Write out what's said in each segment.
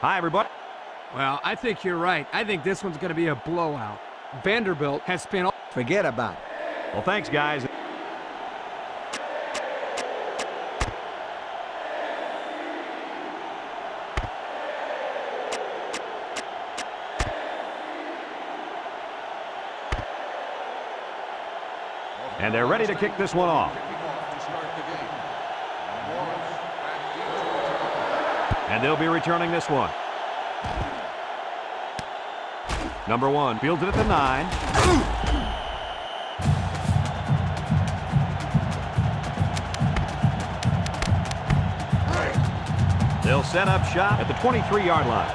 Hi, everybody. Well, I think you're right. I think this one's going to be a blowout. Vanderbilt has spent all... Forget about it. Well, thanks, guys. And they're ready to kick this one off. And they'll be returning this one. Number 1 fields it at the 9. They'll set up shop at the 23-yard line.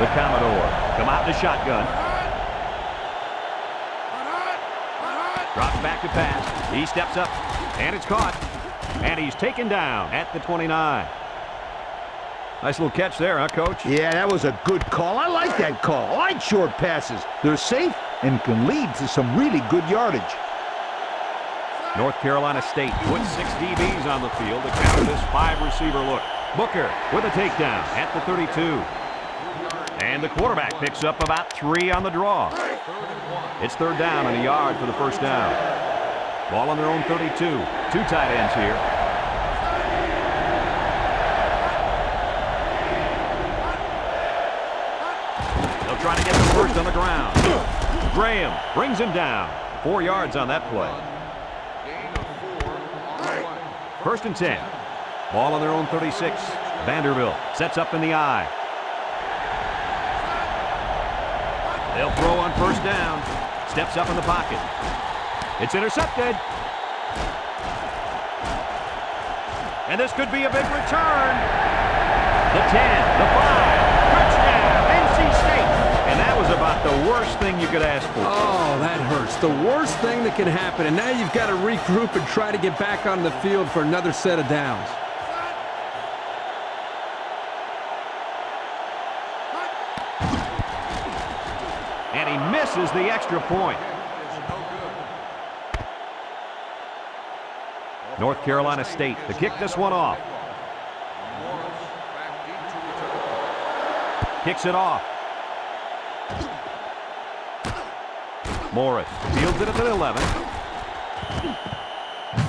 The Commodores come out in the shotgun. Drops back to pass. He steps up, and it's caught. And he's taken down at the 29. Nice little catch there, huh, Coach? Yeah, that was a good call. I like that call. I like short passes. They're safe and can lead to some really good yardage. North Carolina State puts 6 DBs on the field to counter this 5-receiver look. Booker with a takedown at the 32. And the quarterback picks up about 3 on the draw. It's 3rd down and a yard for the first down. Ball on their own 32. 2 tight ends here. They'll try to get the first on the ground. Graham brings him down. 4 yards on that play. 1st and 10. Ball on their own 36. Vanderbilt sets up in the I. They'll throw on 1st down. Steps up in the pocket. It's intercepted. And this could be a big return. The 10, the 5, touchdown, NC State. And that was about the worst thing you could ask for. Oh, that hurts. The worst thing that can happen. And now you've got to regroup and try to get back on the field for another set of downs. And he misses the extra point. North Carolina State to kick this one off. Kicks it off. Morris fields it at the 11.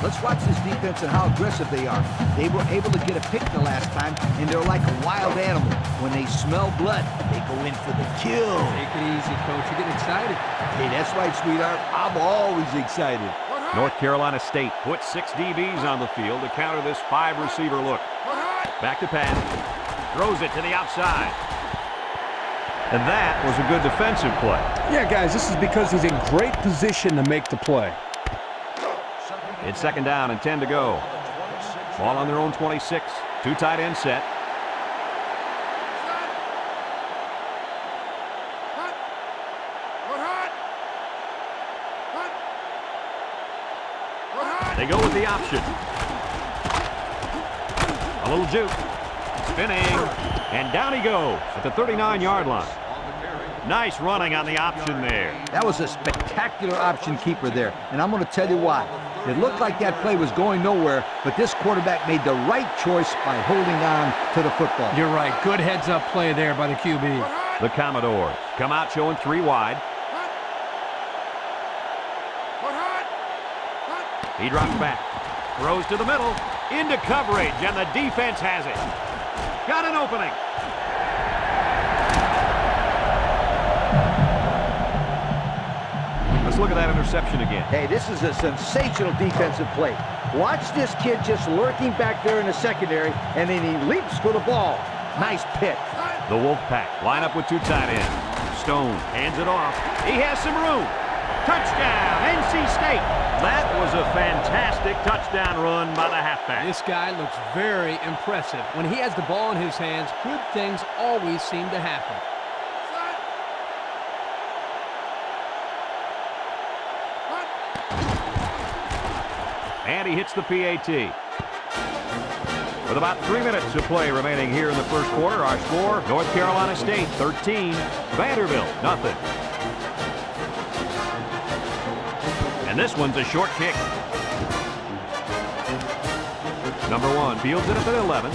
Let's watch this defense and how aggressive they are. They were able to get a pick the last time, and they're like a wild animal. When they smell blood, they go in for the kill. Take it easy, Coach. You get excited. Hey, that's right, sweetheart. I'm always excited. North Carolina State puts 6 DBs on the field to counter this 5-receiver look. Back to pass. Throws it to the outside. And that was a good defensive play. Yeah, guys, this is because he's in great position to make the play. It's 2nd down and 10 to go. Ball on their own 26. 2 tight end set. They go with the option. A little juke. Spinning. And down he goes at the 39-yard line. Nice running on the option there. That was a spectacular option keeper there, and I'm going to tell you why. It looked like that play was going nowhere, but this quarterback made the right choice by holding on to the football. You're right. Good heads-up play there by the QB. The Commodores come out showing 3 wide. He drops back. Throws to the middle. Into coverage, and the defense has it. Got an opening. Let's look at that interception again. Hey, this is a sensational defensive play. Watch this kid just lurking back there in the secondary, and then he leaps for the ball. Nice pick. The Wolfpack line up with 2 tight ends. Stone hands it off. He has some room. Touchdown, NC State. That was a fantastic touchdown run by the halfback. This guy looks very impressive. When he has the ball in his hands, good things always seem to happen. And he hits the PAT. With about 3 minutes to play remaining here in the first quarter, our score, North Carolina State 13, Vanderbilt nothing. And this one's a short kick. Number 1 fields it up at 11.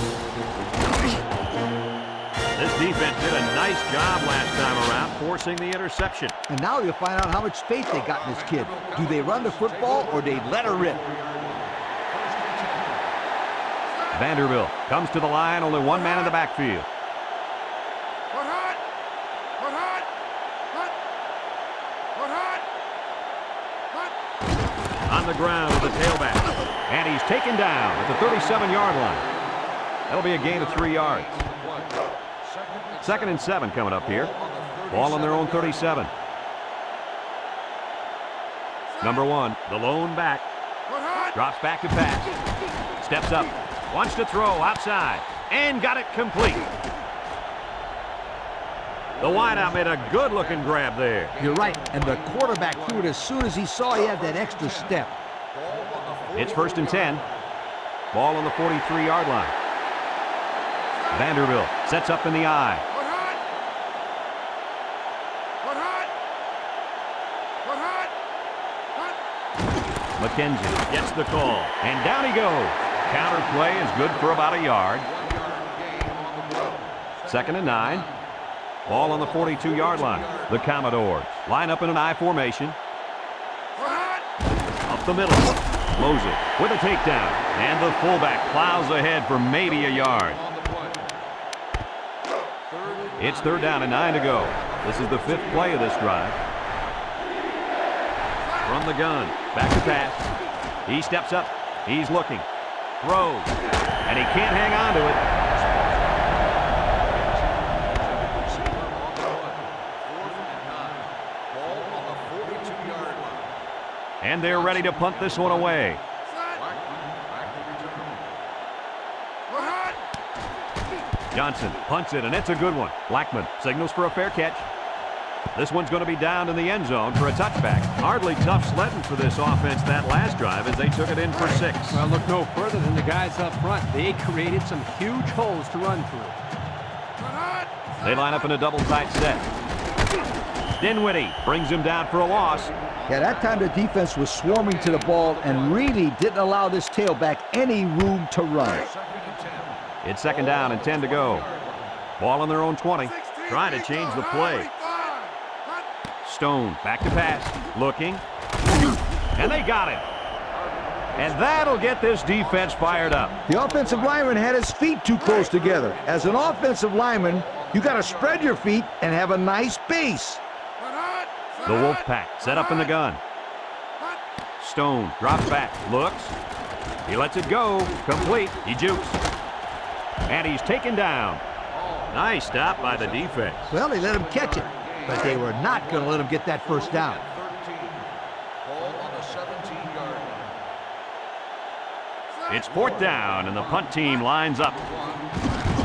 defense did a nice job last time around forcing the interception. And now you'll find out how much faith they got in this kid. Do they run the football or they let her rip? Vanderbilt comes to the line, only one man in the backfield. On the ground with the tailback. And he's taken down at the 37-yard line. That'll be a gain of 3 yards. 2nd and 7 coming up here. Ball on their own 37. Number 1, the lone back. Drops back to pass. Steps up. Wants to throw outside. And got it complete. The wideout made a good-looking grab there. You're right, and the quarterback threw it as soon as he saw he had that extra step. It's 1st and 10. Ball on the 43-yard line. Vanderbilt sets up in the I. McKenzie gets the call, and down he goes. Counter play is good for about a yard. 2nd and 9. Ball on the 42-yard line. The Commodores line up in an I formation. Up the middle. Blows it with a takedown. And the fullback plows ahead for maybe a yard. It's 3rd down and 9 to go. This is the 5th play of this drive. From the gun. Back to pass. He steps up. He's looking. Throws. And he can't hang on to it. And they're ready to punt this one away. Johnson punts it, and it's a good one. Blackman signals for a fair catch. This one's going to be down in the end zone for a touchback. Hardly tough sledding for this offense that last drive as they took it in for 6. Well, look no further than the guys up front. They created some huge holes to run through. They line up in a double tight set. Dinwiddie brings him down for a loss. Yeah, that time the defense was swarming to the ball and really didn't allow this tailback any room to run. It's 2nd down and 10 to go. Ball on their own 20. Trying to change the play. Stone back to pass. Looking. And they got him. And that'll get this defense fired up. The offensive lineman had his feet too close together. As an offensive lineman, you got to spread your feet and have a nice base. The Wolfpack set up in the gun. Stone drops back, looks. He lets it go. Complete. He jukes. And he's taken down. Nice stop by the defense. Well, they let him catch it, but they were not going to let him get that first down. It's 4th down, and the punt team lines up.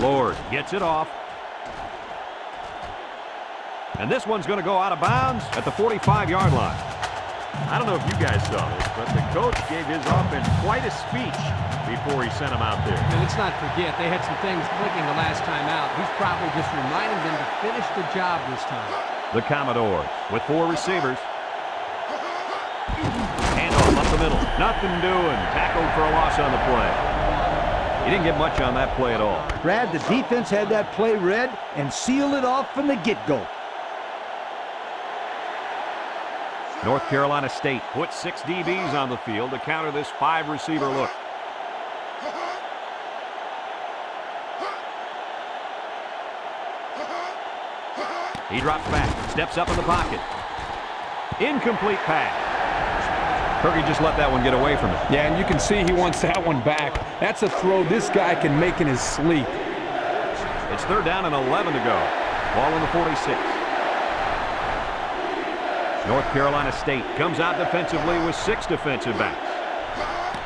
Lord gets it off. And this one's going to go out of bounds at the 45-yard line. I don't know if you guys saw this, but the coach gave his offense quite a speech before he sent them out there. And let's not forget, they had some things clicking the last time out. He's probably just reminding them to finish the job this time. The Commodores with 4 receivers. Handoff up the middle. Nothing doing. Tackled for a loss on the play. He didn't get much on that play at all. Brad, the defense had that play read and sealed it off from the get-go. North Carolina State puts 6 DBs on the field to counter this 5-receiver look. He drops back, steps up in the pocket. Incomplete pass. Kirky just let that one get away from him. Yeah, and you can see he wants that one back. That's a throw this guy can make in his sleep. It's 3rd down and 11 to go. Ball on the 46. North Carolina State comes out defensively with 6 defensive backs.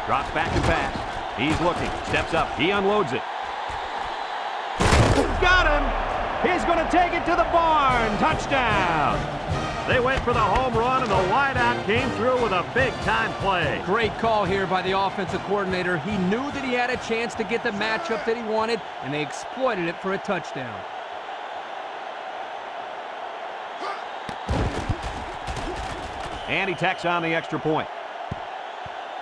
Drops back and pass. He's looking. Steps up. He unloads it. Got him! He's going to take it to the barn. Touchdown! They went for the home run, and the wideout came through with a big-time play. Great call here by the offensive coordinator. He knew that he had a chance to get the matchup that he wanted, and they exploited it for a touchdown. And he tacks on the extra point.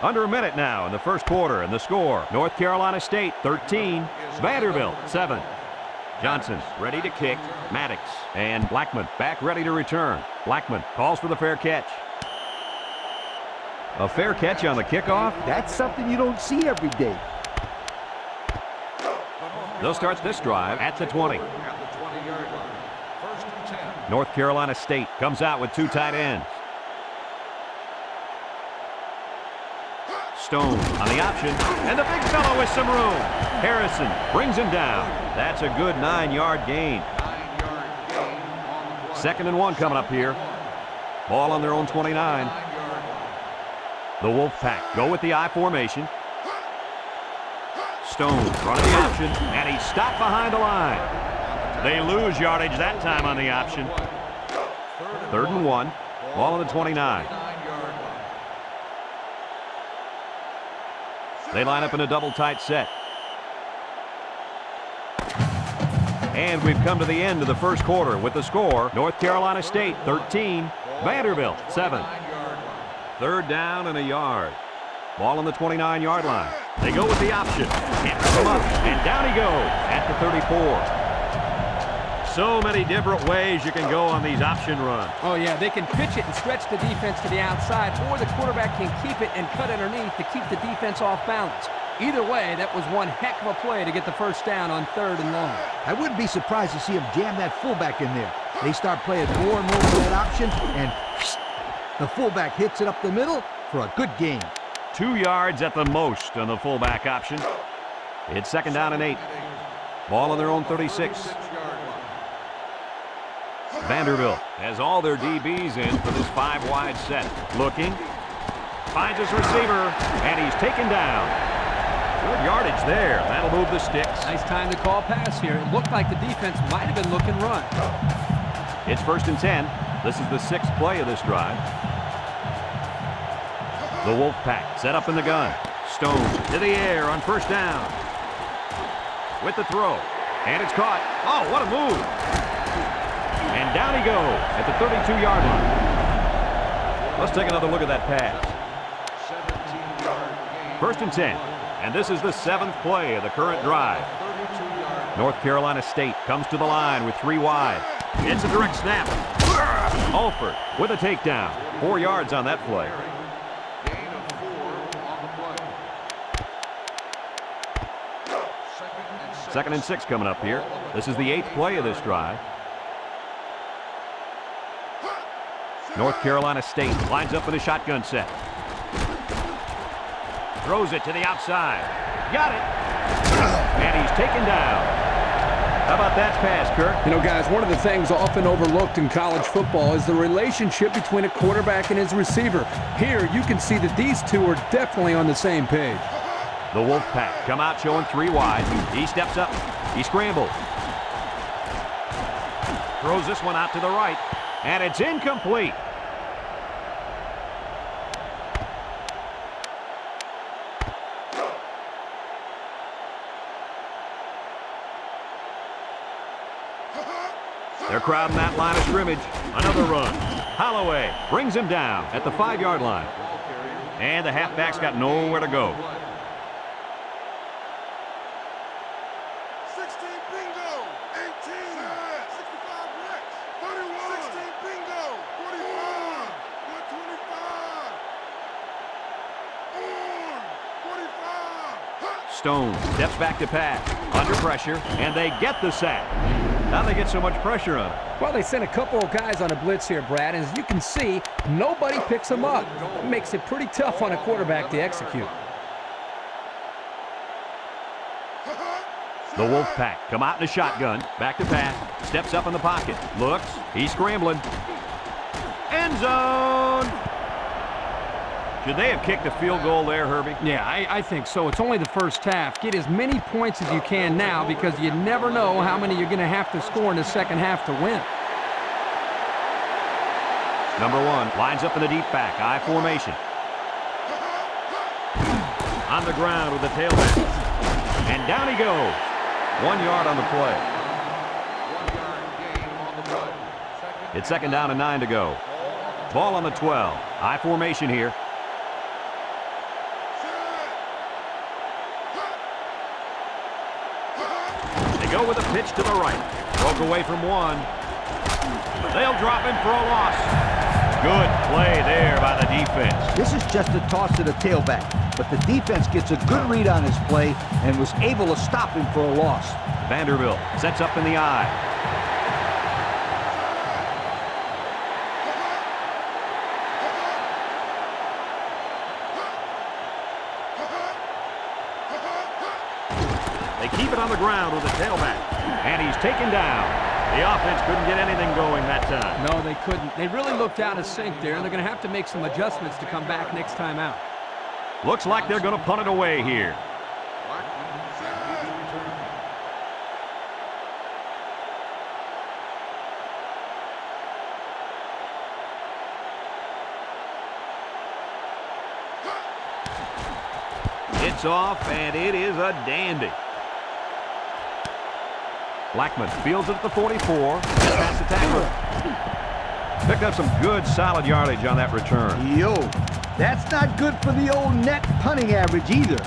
Under a minute now in the first quarter, and the score, North Carolina State 13, Vanderbilt 7. Johnson ready to kick. Maddox and Blackman back ready to return. Blackman calls for the fair catch. A fair catch on the kickoff. That's something you don't see every day. They'll start this drive at the 20. North Carolina State comes out with two tight ends. Stone on the option, and the big fellow with some room. Harrison brings him down. That's a good 9-yard gain. 2nd and 1 coming up here. Ball on their own 29. The Wolfpack go with the I formation. Stone running the option, and he's stopped behind the line. They lose yardage that time on the option. 3rd and 1. Ball on the 29. They line up in a double tight set. And we've come to the end of the first quarter with the score, North Carolina State 13, Vanderbilt 7. 3rd down and a yard. Ball on the 29-yard line. They go with the option. Can't pick him up, and down he goes at the 34. So many different ways you can go on these option runs. Oh, yeah, they can pitch it and stretch the defense to the outside, or the quarterback can keep it and cut underneath to keep the defense off balance. Either way, that was one heck of a play to get the first down on 3rd and long. I wouldn't be surprised to see him jam that fullback in there. They start playing more and more with that option, and the fullback hits it up the middle for a good gain. 2 yards at the most on the fullback option. It's 2nd down and 8. Ball on their own 36. Vanderbilt has all their DBs in for this 5-wide set. Looking. Finds his receiver, and he's taken down. Good yardage there. That'll move the sticks. Nice time to call pass here. It looked like the defense might have been looking run. It's 1st and 10. This is the 6th play of this drive. The Wolfpack set up in the gun. Stone to the air on 1st down. With the throw. And it's caught. Oh, what a move. And down he goes at the 32-yard line. Let's take another look at that pass. 1st and 10. And this is the 7th play of the current drive. North Carolina State comes to the line with 3 wide. It's a direct snap. Alford with a takedown. 4 yards on that play. 2nd and 6 coming up here. This is the 8th play of this drive. North Carolina State lines up in a shotgun set. Throws it to the outside. Got it. And he's taken down. How about that pass, Kirk? You know, guys, one of the things often overlooked in college football is the relationship between a quarterback and his receiver. Here, you can see that these two are definitely on the same page. The Wolfpack come out showing 3 wide. He steps up. He scrambles. Throws this one out to the right. And it's incomplete. They're crowding that line of scrimmage. Another run. Holloway brings him down at the 5-yard line. And the halfback's got nowhere to go. 16 bingo, 18, 65 Rex, 31, 16 bingo, 45, 125, 45. Stone steps back to pass. Under pressure, and they get the sack. How'd they get so much pressure on him? Well, they sent a couple of guys on a blitz here, Brad, and as you can see, nobody picks them up. It makes it pretty tough on a quarterback to execute. The Wolfpack come out in a shotgun. Back to pass. Steps up in the pocket. Looks. He's scrambling. End zone. Should they have kicked a field goal there, Herbie? Yeah, I think so. It's only the first half. Get as many points as you can now because you never know how many you're going to have to score in the second half to win. Number 1 lines up in the deep back. I formation. On the ground with the tailback. And down he goes. 1 yard on the play. It's 2nd down and 9 to go. Ball on the 12. I formation here. go with a pitch to the right. Broke away from one. They'll drop him for a loss. Good play there by the defense. This is just a toss to the tailback, but the defense gets a good read on his play and was able to stop him for a loss. Vanderbilt sets up in the eye. They keep it on the ground with the tailback, and he's taken down. The offense couldn't get anything going that time. No, they couldn't. They really looked out of sync there, and they're going to have to make some adjustments to come back next time out. Looks like they're going to punt it away here. It's off, and it is a dandy. Blackman fields it at the 44. Past the tackler. Picked up some good, solid yardage on that return. Yo, that's not good for the old net punting average either.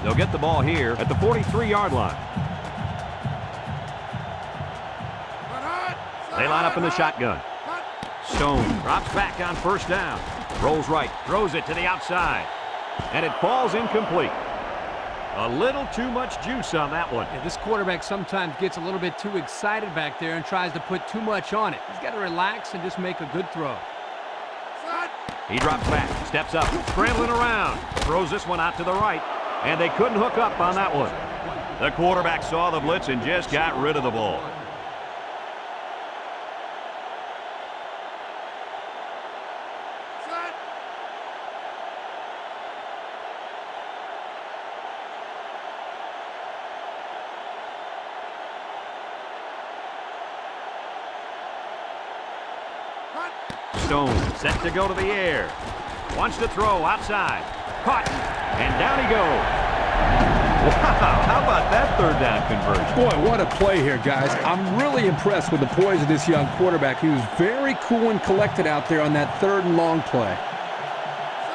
They'll get the ball here at the 43-yard line. They line up in the shotgun. Stone drops back on first down. Rolls right, throws it to the outside. And it falls incomplete. A little too much juice on that one. Yeah, this quarterback sometimes gets a little bit too excited back there and tries to put too much on it. He's got to relax and just make a good throw. He drops back, steps up, scrambling around. Throws this one out to the right. And they couldn't hook up on that one. The quarterback saw the blitz and just got rid of the ball. Stone set to go to the air. Wants to throw outside. Caught. And down he goes. Wow, how about that third down conversion? Boy, what a play here, guys. I'm really impressed with the poise of this young quarterback. He was very cool and collected out there on that third and long play.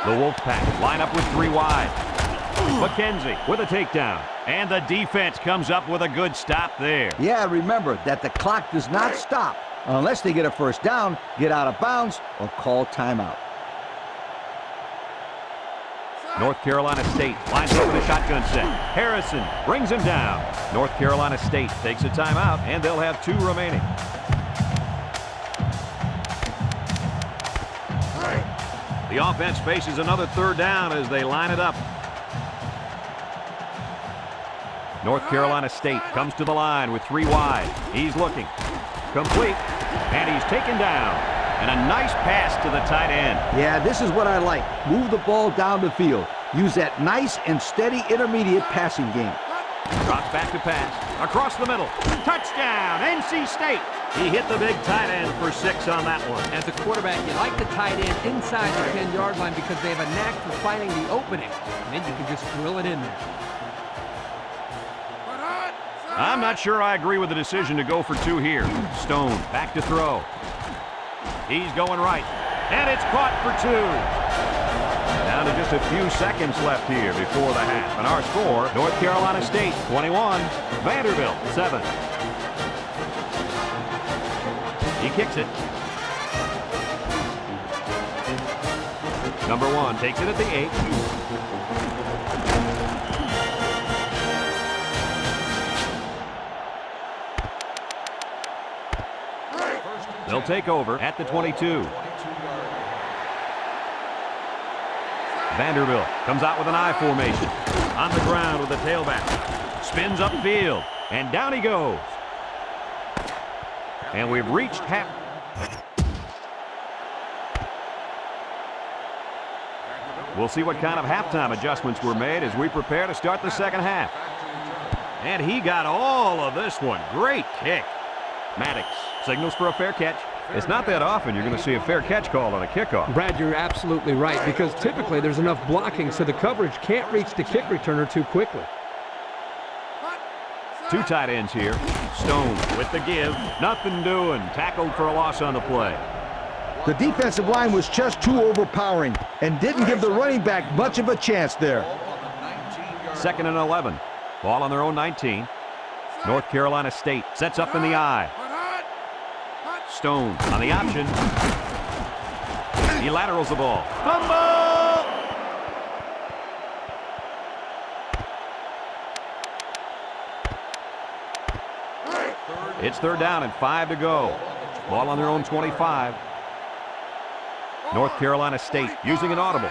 The Wolfpack line up with three wide. McKenzie with a takedown. And the defense comes up with a good stop there. Yeah, remember that the clock does not stop unless they get a first down, get out of bounds, or call timeout. North Carolina State lines up in a shotgun set. Harrison brings him down. North Carolina State takes a timeout, and they'll have 2 remaining. The offense faces another third down as they line it up. North Carolina State comes to the line with 3 wide. He's looking. Complete. And he's taken down. And a nice pass to the tight end. Yeah, this is what I like. Move the ball down the field. Use that nice and steady intermediate passing game. Drops back to pass. Across the middle. Touchdown, NC State. He hit the big tight end for 6 on that one. As a quarterback, you like the tight end inside the 10-yard line because they have a knack for finding the opening. And then you can just drill it in there. I'm not sure I agree with the decision to go for 2 here. Stone back to throw. He's going right. And it's caught for 2. Down to just a few seconds left here before the half. And our score, North Carolina State 21, Vanderbilt 7. He kicks it. Number 1 takes it at the 8. They'll take over at the 22. Vanderbilt comes out with an I formation. On the ground with the tailback. Spins upfield. And down he goes. And we've reached half. We'll see what kind of halftime adjustments were made as we prepare to start the second half. And he got all of this one. Great kick. Maddox signals for a fair catch. It's not that often you're going to see a fair catch call on a kickoff. Brad, you're absolutely right, because typically there's enough blocking so the coverage can't reach the kick returner too quickly. 2 tight ends here. Stone with the give. Nothing doing. Tackled for a loss on the play. The defensive line was just too overpowering and didn't give the running back much of a chance there. 2nd and 11. Ball on their own 19. North Carolina State sets up in the I. Stone on the option. He laterals the ball. Fumble! It's 3rd down and 5 to go. Ball on their own 25. North Carolina State using an audible.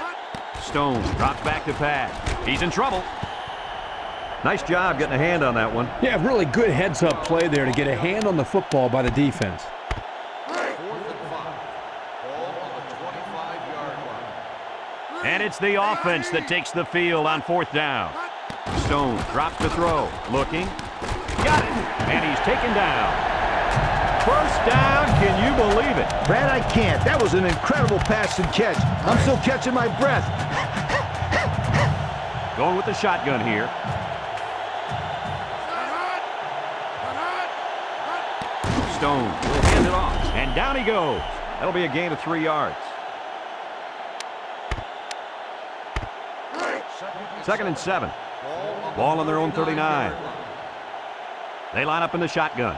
Stone drops back to pass. He's in trouble. Nice job getting a hand on that one. Yeah, really good heads-up play there to get a hand on the football by the defense. And it's the offense that takes the field on 4th down. Stone drops to throw. Looking. Got it. And he's taken down. 1st down. Can you believe it? Brad, I can't. That was an incredible pass and catch. I'm still catching my breath. Going with the shotgun here. Stone will hand it off. And down he goes. That'll be a gain of 3 yards. 2nd and 7. Ball on their own 39. They line up in the shotgun.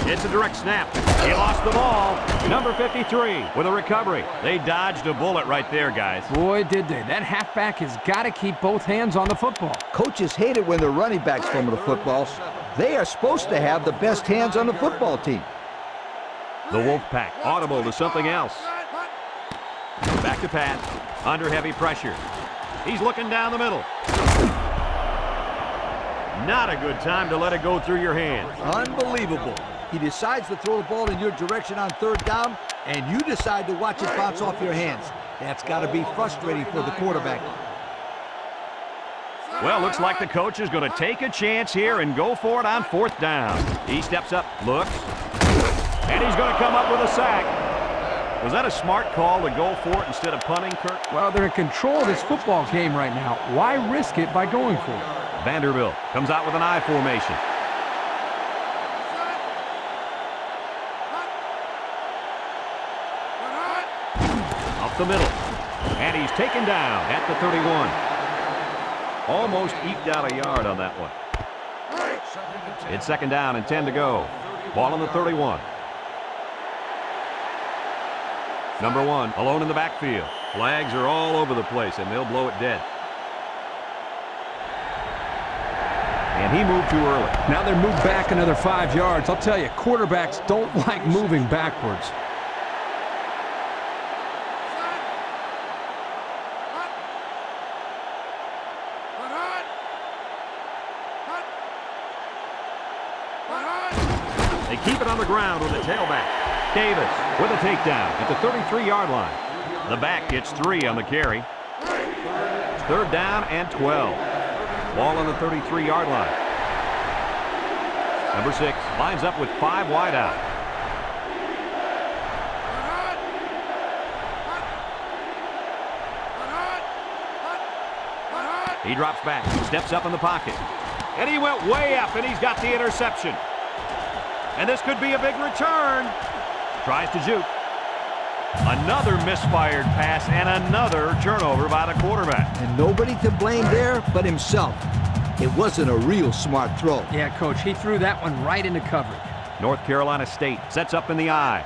It's a direct snap. He lost the ball. Number 53 with a recovery. They dodged a bullet right there, guys. Boy, did they. That halfback has got to keep both hands on the football. Coaches hate it when their running backs fumble the footballs. They are supposed to have the best hands on the football team. The Wolfpack audible to something else. Back to pass. Under heavy pressure. He's looking down the middle. Not a good time to let it go through your hands. Unbelievable. He decides to throw the ball in your direction on 3rd down, and you decide to watch it bounce off your hands. That's got to be frustrating for the quarterback. Well, looks like the coach is going to take a chance here and go for it on 4th down. He steps up, looks, and he's going to come up with a sack. Was that a smart call to go for it instead of punting, Kirk? Well, they're in control of this football game right now. Why risk it by going for it? Vanderbilt comes out with an I formation. Up the middle. And he's taken down at the 31. Almost eked out a yard on that one. It's 2nd down and 10 to go. Ball on the 31. Number 1 alone in the backfield. Flags are all over the place, and they'll blow it dead. And he moved too early. Now they're moved back another 5 yards. I'll tell you, quarterbacks don't like moving backwards. They keep it on the ground with the tailback. Davis with a takedown at the 33-yard line. The back gets 3 on the carry. 3rd down and 12. Ball on the 33-yard line. Number 6 lines up with 5 wide out. He drops back, steps up in the pocket. And he went way up, and he's got the interception. And this could be a big return. Tries to juke. Another misfired pass and another turnover by the quarterback. And nobody to blame there but himself. It wasn't a real smart throw. Yeah, Coach, he threw that one right into coverage. North Carolina State sets up in the I.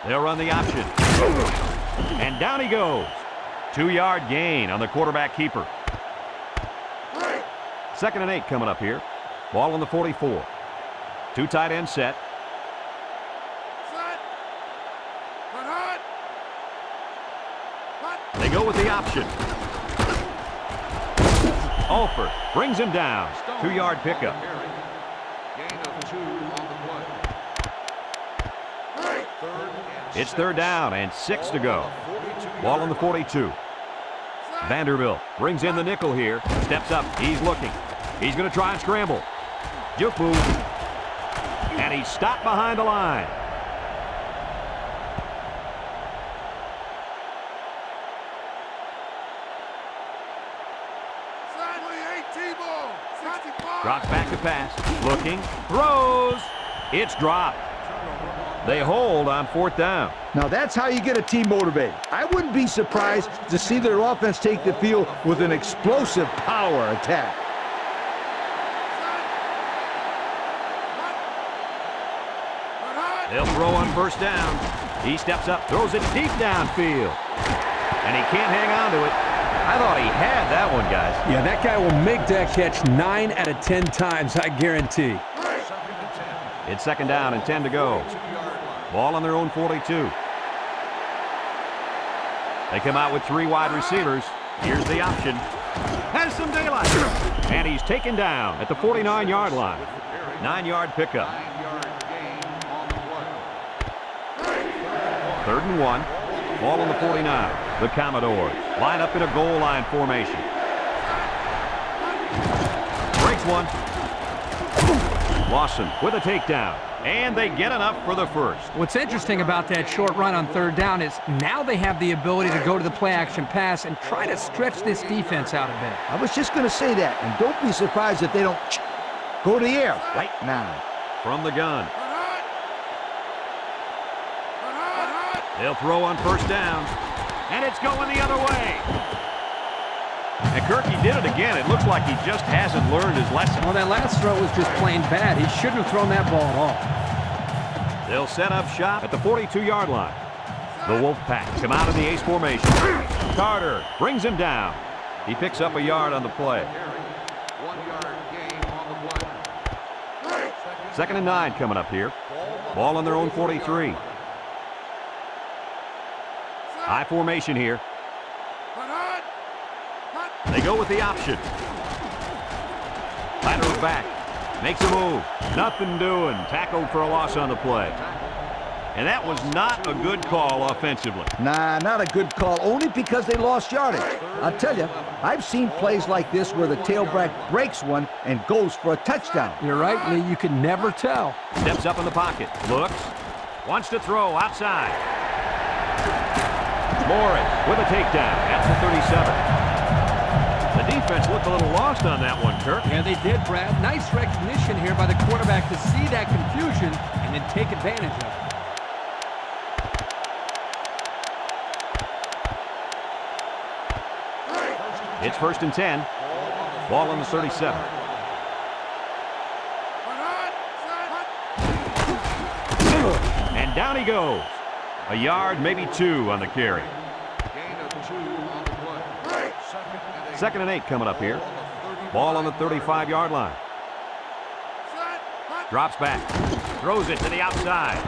They'll run the option. And down he goes. 2-yard gain on the quarterback keeper. 2nd and 8 coming up here. Ball on the 44. 2 tight end set. They go with the option. Alford brings him down. 2-yard pickup. It's 3rd down and 6 to go. Ball on the 42. Vanderbilt brings in the nickel here. Steps up. He's looking. He's going to try and scramble. Jupu. And he's stopped behind the line. Drops back to pass. Looking. Throws. It's dropped. They hold on 4th down. Now that's how you get a team motivated. I wouldn't be surprised to see their offense take the field with an explosive power attack. They'll throw on 1st down. He steps up, throws it deep downfield. And he can't hang on to it. I thought he had that one, guys. Yeah, that guy will make that catch 9 out of 10 times, I guarantee. It's 2nd down and 10 to go. Ball on their own 42. They come out with 3 wide receivers. Here's the option. Has some daylight. And he's taken down at the 49-yard line. 9-yard pickup. 3rd and 1. Ball on the 49. The Commodores line up in a goal line formation. Breaks one. Lawson with a takedown. And they get enough for the first. What's interesting about that short run on 3rd down is now they have the ability to go to the play-action pass and try to stretch this defense out a bit. I was just going to say that, and don't be surprised if they don't go to the air right now. From the gun. They'll throw on 1st down. And it's going the other way. And Kirk, he did it again. It looks like he just hasn't learned his lesson. Well, that last throw was just plain bad. He shouldn't have thrown that ball at all. They'll set up shop at the 42-yard line. The Wolfpack come out in the ace formation. Carter brings him down. He picks up a yard on the play. 2nd and 9 coming up here. Ball on their own 43. High formation here. They go with the option. Laterals back. Makes a move. Nothing doing. Tackled for a loss on the play. And that was not a good call offensively. Nah, not a good call, only because they lost yardage. I'll tell you, I've seen plays like this where the tailback breaks one and goes for a touchdown. You're right, Lee. You can never tell. Steps up in the pocket. Looks. Wants to throw outside. Morris with a takedown at the 37. The defense looked a little lost on that one, Kirk. Yeah, they did, Brad. Nice recognition here by the quarterback to see that confusion and then take advantage of it. It's 1st and 10. Ball on the 37. And down he goes. A yard, maybe 2 on the carry. 2nd and 8 coming up here. Ball on the 35-yard line. Drops back. Throws it to the outside.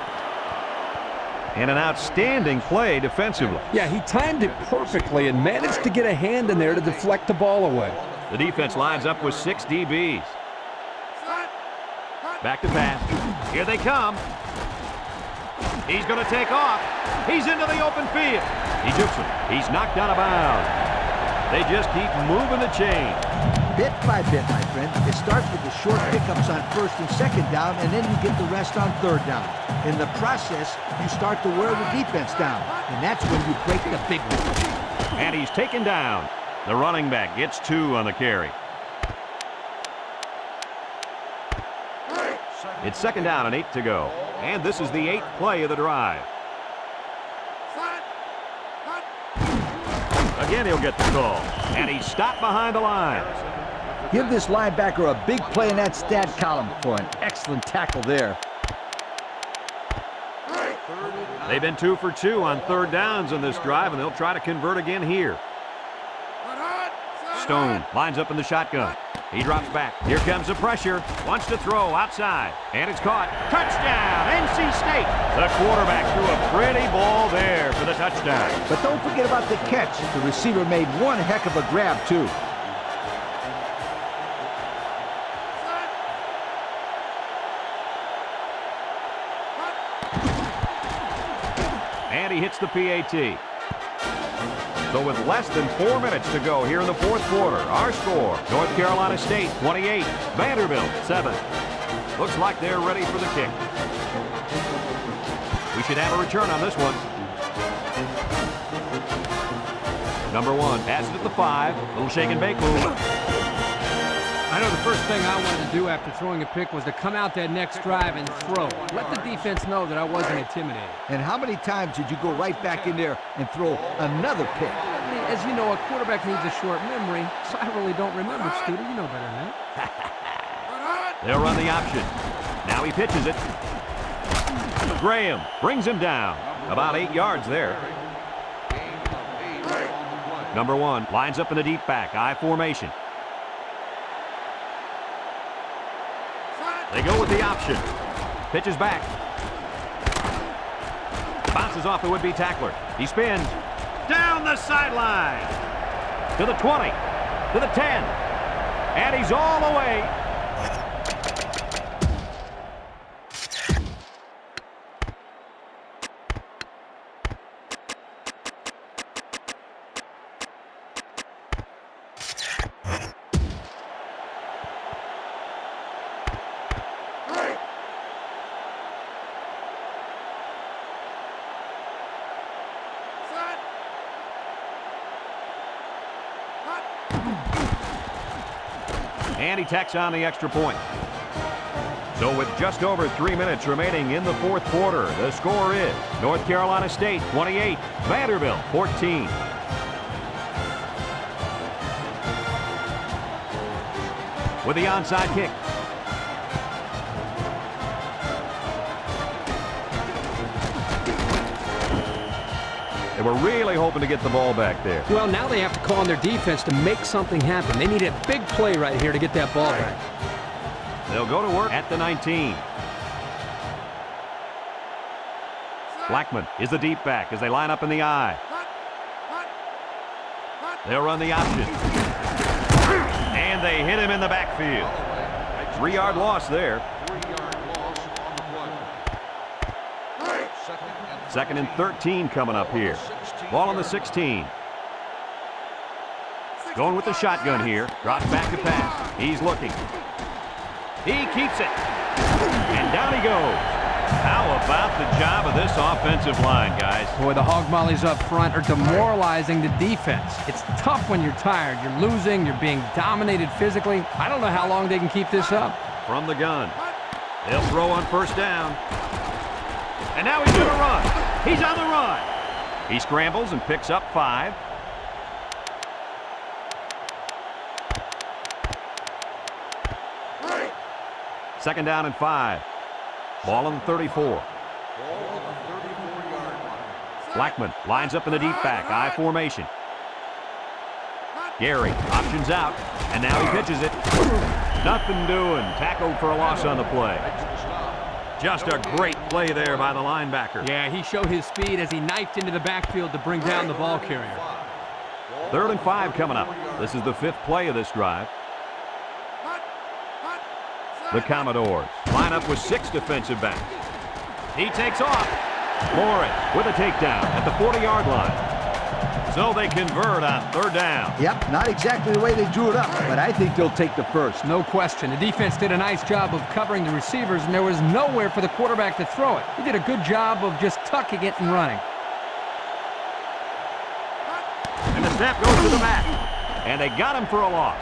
And an outstanding play defensively. Yeah, he timed it perfectly and managed to get a hand in there to deflect the ball away. The defense lines up with 6 DBs. Back to pass. Here they come. He's going to take off. He's into the open field. He jukes him. He's knocked out of bounds. They just keep moving the chain. Bit by bit, my friend. It starts with the short pickups on 1st and 2nd down, and then you get the rest on 3rd down. In the process, you start to wear the defense down, and that's when you break the big one. And he's taken down. The running back gets 2 on the carry. It's 2nd down and 8 to go. And this is the 8th play of the drive. Again, he'll get the call. And he's stopped behind the lines. Give this linebacker a big play in that stat column for an excellent tackle there. They've been 2 for 2 on 3rd downs in this drive, and they'll try to convert again here. Stone lines up in the shotgun. He drops back. Here comes the pressure. Wants to throw outside. And it's caught. Touchdown, NC State. The quarterback threw a pretty ball there for the touchdown. But don't forget about the catch. The receiver made one heck of a grab, too. And he hits the PAT. So with less than 4 minutes to go here in the 4th quarter, our score, North Carolina State 28, Vanderbilt 7. Looks like they're ready for the kick. We should have a return on this one. Number 1, passes at the 5, little shake and bake move. I know the first thing I wanted to do after throwing a pick was to come out that next drive and throw. Let the defense know that I wasn't intimidated. And how many times did you go right back in there and throw another pick? As you know, a quarterback needs a short memory, so I really don't remember, Scooter. You know better than that. They'll run the option. Now he pitches it. Graham brings him down. About 8 yards there. Number 1 lines up in the deep back. I formation. They go with the option. Pitches back. Bounces off the would-be tackler. He spins. Down the sideline. To the 20. To the 10. And he's all the way. And he tacks on the extra point. So with just over 3 minutes remaining in the fourth quarter, the score is North Carolina State 28, Vanderbilt 14. With the onside kick. They were really hoping to get the ball back there. Well, now they have to call on their defense to make something happen. They need a big play right here to get that ball back. They'll go to work at the 19. Blackman is the deep back as they line up in the I. They'll run the option. And they hit him in the backfield. 3-yard loss there. Second and 13 coming up here. Ball on the 16. Going with the shotgun here. Drops back to pass. He's looking. He keeps it. And down he goes. How about the job of this offensive line, guys? Boy, the hog mollies up front are demoralizing the defense. It's tough when you're tired. You're losing. You're being dominated physically. I don't know how long they can keep this up. From the gun. They'll throw on first down. And now he's going to run. He's on the run. He scrambles and picks up 5. Second down and 5. Ball on the 34. Blackman lines up in the deep back. I formation. Gary options out. And now he pitches it. Nothing doing. Tackled for a loss on the play. Just a great play there by the linebacker. Yeah, he showed his speed as he knifed into the backfield to bring down the ball carrier. 3rd and 5 coming up. This is the 5th play of this drive. The Commodores line up with 6 defensive backs. He takes off. Morris with a takedown at the 40-yard line. So they convert on 3rd down. Yep, not exactly the way they drew it up, but I think they'll take the first. No question. The defense did a nice job of covering the receivers, and there was nowhere for the quarterback to throw it. He did a good job of just tucking it and running. And the snap goes to the back. And they got him for a loss.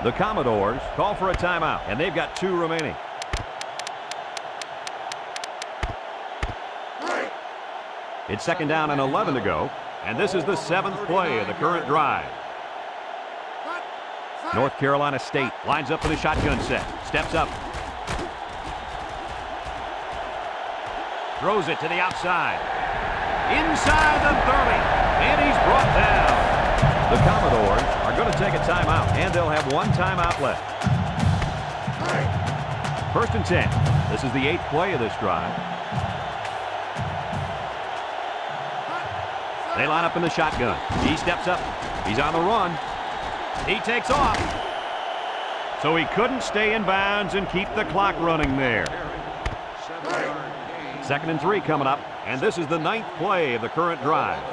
The Commodores call for a timeout, and they've got 2 remaining. It's 2nd down and 11 to go. And this is the 7th play of the current drive. North Carolina State lines up for the shotgun set. Steps up. Throws it to the outside. Inside the 30. And he's brought down. The Commodores are going to take a timeout, and they'll have 1 timeout left. 1st and 10. This is the 8th play of this drive. They line up in the shotgun. He steps up. He's on the run. He takes off. So he couldn't stay in bounds and keep the clock running there. 2nd and 3 coming up, and this is the 9th play of the current drive.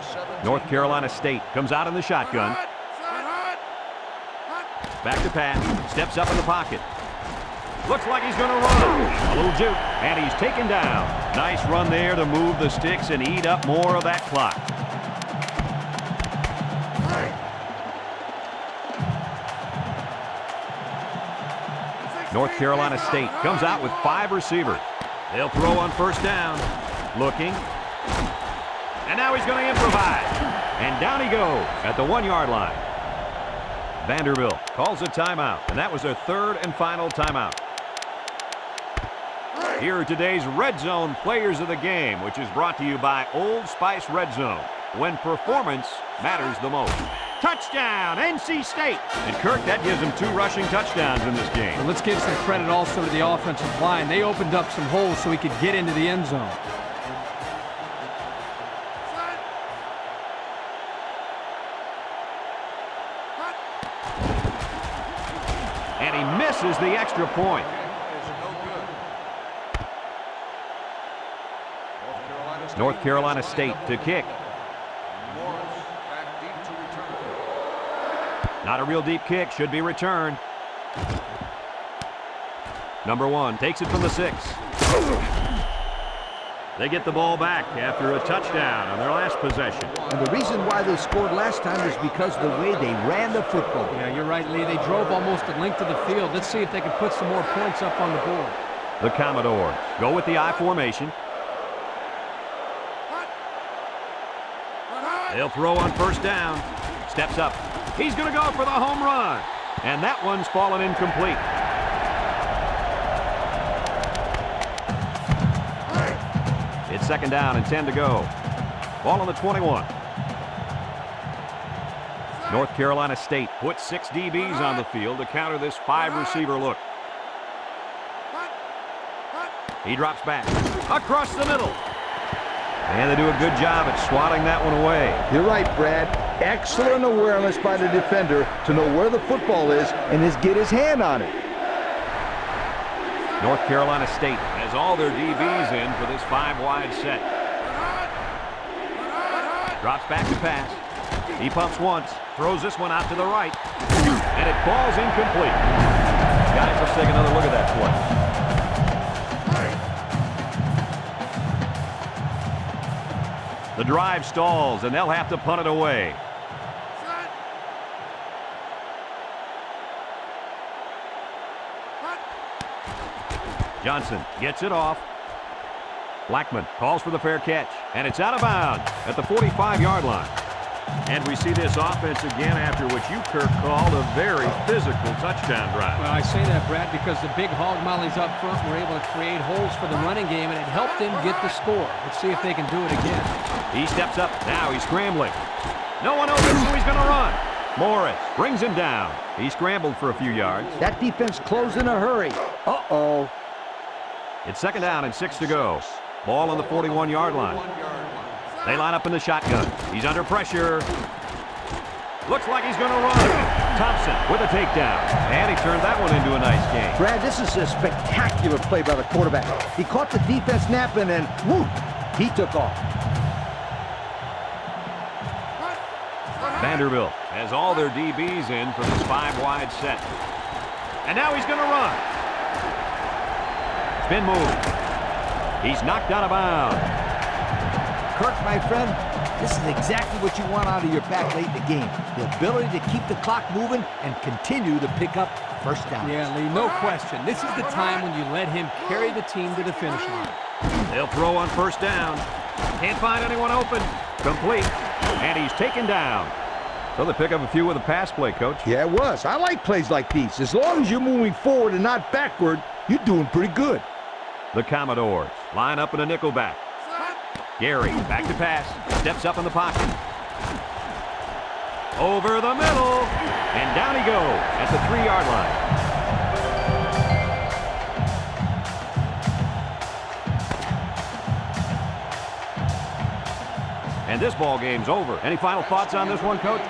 North Carolina State comes out in the shotgun. Back to pass. Steps up in the pocket. Looks like he's going to run. A little juke, and he's taken down. Nice run there to move the sticks and eat up more of that clock. North Carolina State comes out with 5 receivers. They'll throw on first down. Looking. And now he's going to improvise. And down he goes at the 1-yard line. Vanderbilt calls a timeout, and that was their 3rd and final timeout. Here are today's Red Zone Players of the Game, which is brought to you by Old Spice Red Zone, when performance matters the most. Touchdown, NC State! And Kirk, that gives them 2 rushing touchdowns in this game. Well, let's give some credit also to the offensive line. They opened up some holes so he could get into the end zone. And he misses the extra point. North Carolina State to kick. Not a real deep kick, should be returned. Number 1 takes it from the 6. They get the ball back after a touchdown on their last possession. And the reason why they scored last time is because of the way they ran the football. Yeah, you're right, Lee. They drove almost a length of the field. Let's see if they can put some more points up on the board. The Commodores go with the I formation. They'll throw on first down. Steps up. He's going to go for the home run. And that one's fallen incomplete. It's 2nd down and 10 to go. Ball on the 21. North Carolina State puts 6 DBs on the field to counter this 5-receiver look. He drops back. Across the middle. And they do a good job at swatting that one away. You're right, Brad. Excellent awareness by the defender to know where the football is and get his hand on it. North Carolina State has all their DBs in for this 5-wide set. Drops back to pass. He pumps once, throws this one out to the right, and it falls incomplete. Guys, let's take another look at that play. The drive stalls, and they'll have to punt it away. Johnson gets it off. Blackman calls for the fair catch, and it's out of bounds at the 45-yard line. And we see this offense again after what you, Kirk, called a very physical touchdown drive. Well, I say that, Brad, because the big hog mollies up front were able to create holes for the running game, and it helped them get the score. Let's see if they can do it again. He steps up. Now he's scrambling. No one open, so he's going to run. Morris brings him down. He scrambled for a few yards. That defense closed in a hurry. Uh-oh. It's 2nd down and 6 to go. Ball on the 41-yard line. They line up in the shotgun. He's under pressure. Looks like he's going to run. Thompson with a takedown. And he turned that one into a nice game. Brad, this is a spectacular play by the quarterback. He caught the defense napping and, whoop, he took off. Vanderbilt has all their DBs in for this 5-wide set. And now he's going to run. Spin move. He's knocked out of bounds. Kirk, my friend, this is exactly what you want out of your back late in the game. The ability to keep the clock moving and continue to pick up first down. Yeah, Lee, no question. This is the time when you let him carry the team to the finish line. They'll throw on first down. Can't find anyone open. Complete. And he's taken down. So they pick up a few with a pass play, Coach. Yeah, it was. I like plays like these. As long as you're moving forward and not backward, you're doing pretty good. The Commodores line up in a nickel back. Gary back to pass. Steps up in the pocket. Over the middle. And down he goes at the 3-yard line. And this ball game's over. Any final thoughts on this one, Coach?